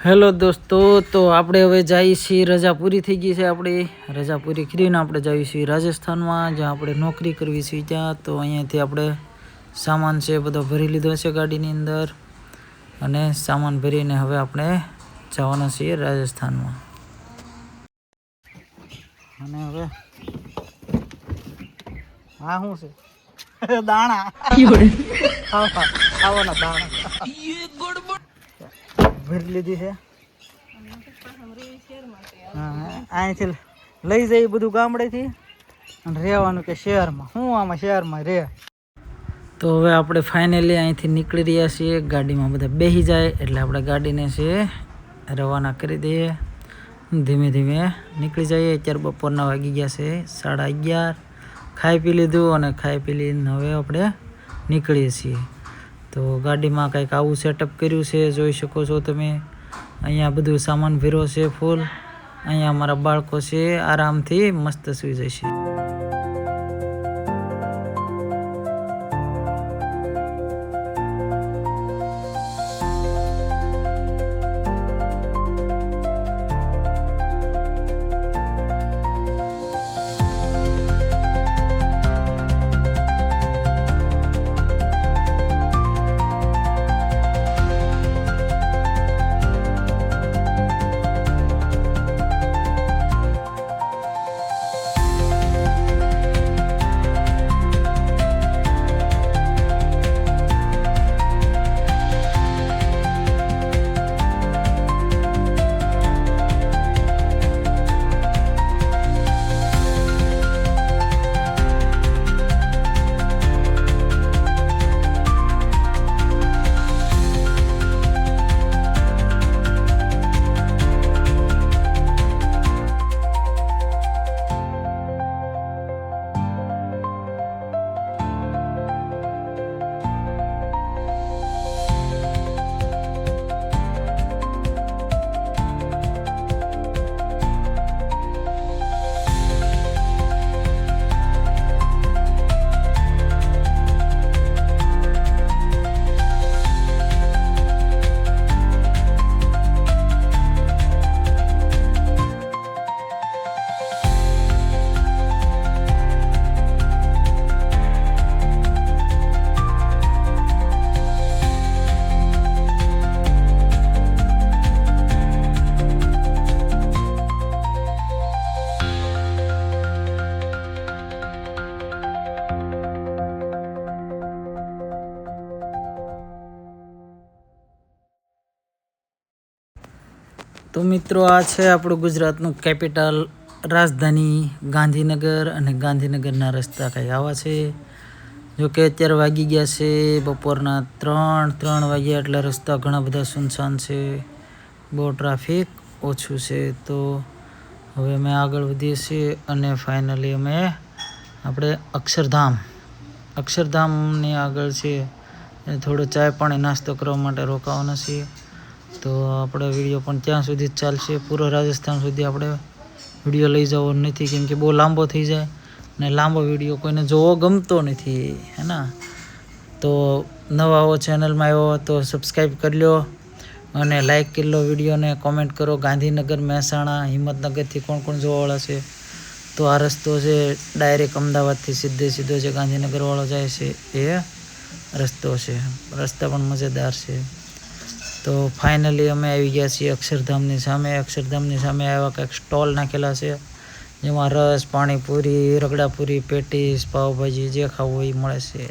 Hello દોસ્તો, તો આપણે હવે જઈએ છીએ, રજા પૂરી થઈ ગઈ છે. આપણી રજા પૂરી કરીને આપણે જઈએ છીએ રાજસ્થાનમાં, જ્યાં આપણે નોકરી કરવી છે ત્યાં. તો અહીંયાથી આપણે સામાન છે બધો ભરી લીધો છે ગાડીની અંદર, અને સામાન ભરીને હવે આપણે જવાના છીએ રાજસ્થાનમાં. અને હવે હા શું છે દાણા ખાવાના દાણા ભરી લીધી છે. અહીંથી લઈ જઈએ બધું ગામડેથી, અને રહેવાનું કે શહેરમાં. શું આમાં શહેરમાં રહે. તો હવે આપણે ફાઇનલી અહીંથી નીકળી રહ્યા છીએ. ગાડીમાં બધા બેસી જાય એટલે આપણે ગાડીને છે રવાના કરી દઈએ. ધીમે ધીમે નીકળી જઈએ. અત્યારે બપોરના વાગી ગયા છે 11:30. ખાઈ પી લીધું, અને ખાઈ પી લઈને હવે આપણે નીકળીએ છીએ. તો ગાડીમાં કંઈક આવું સેટઅપ કર્યું છે, જોઈ શકો છો તમે. અહીંયા બધું સામાન ભર્યો છે ફૂલ. અહીંયા અમારા બાળકો છે આરામથી મસ્ત સૂઈ જશે. તો મિત્રો, આ છે આપણું ગુજરાતનું કેપિટલ રાજધાની ગાંધીનગર, અને ગાંધીનગરના રસ્તા કંઈ આવા છે. જોકે અત્યારે વાગી ગયા છે બપોરના 3 વાગ્યા, એટલે રસ્તા ઘણા બધા સુનસાન છે, બહુ ટ્રાફિક ઓછું છે. તો હવે અમે આગળ વધીએ છીએ, અને ફાઇનલી અમે આપણે અક્ષરધામની આગળ છે. થોડો ચાય પાણી નાસ્તો કરવા માટે રોકાવાના છીએ. તો આપણે વિડીયો પણ ત્યાં સુધી જ ચાલશે, પૂરો રાજસ્થાન સુધી આપણે વિડીયો લઈ જવો નથી, કેમ કે બહુ લાંબો થઈ જાય, ને લાંબો વિડીયો કોઈને જોવો ગમતો નથી, હે ને. તો નવા આવો ચેનલમાં આવ્યો તો સબસ્ક્રાઈબ કરી લો, અને લાઈક કરી લો વિડીયોને. કોમેન્ટ કરો ગાંધીનગર, મહેસાણા, હિંમતનગરથી કોણ જોવાવાળા છે. તો આ રસ્તો છે ડાયરેક્ટ અમદાવાદથી સીધો જે ગાંધીનગરવાળો જાય છે એ રસ્તો છે. રસ્તા પણ મજેદાર છે. તો ફાઇનલી અમે આવી ગયા છીએ અક્ષરધામની સામે. અક્ષરધામની સામે આવ્યા કંઈક સ્ટોલ નાખેલા છે, જેમાં રસ, પાણીપુરી, રગડાપુરી, પેટીસ, પાવભાજી, જે ખાવું હોય એ મળે છે.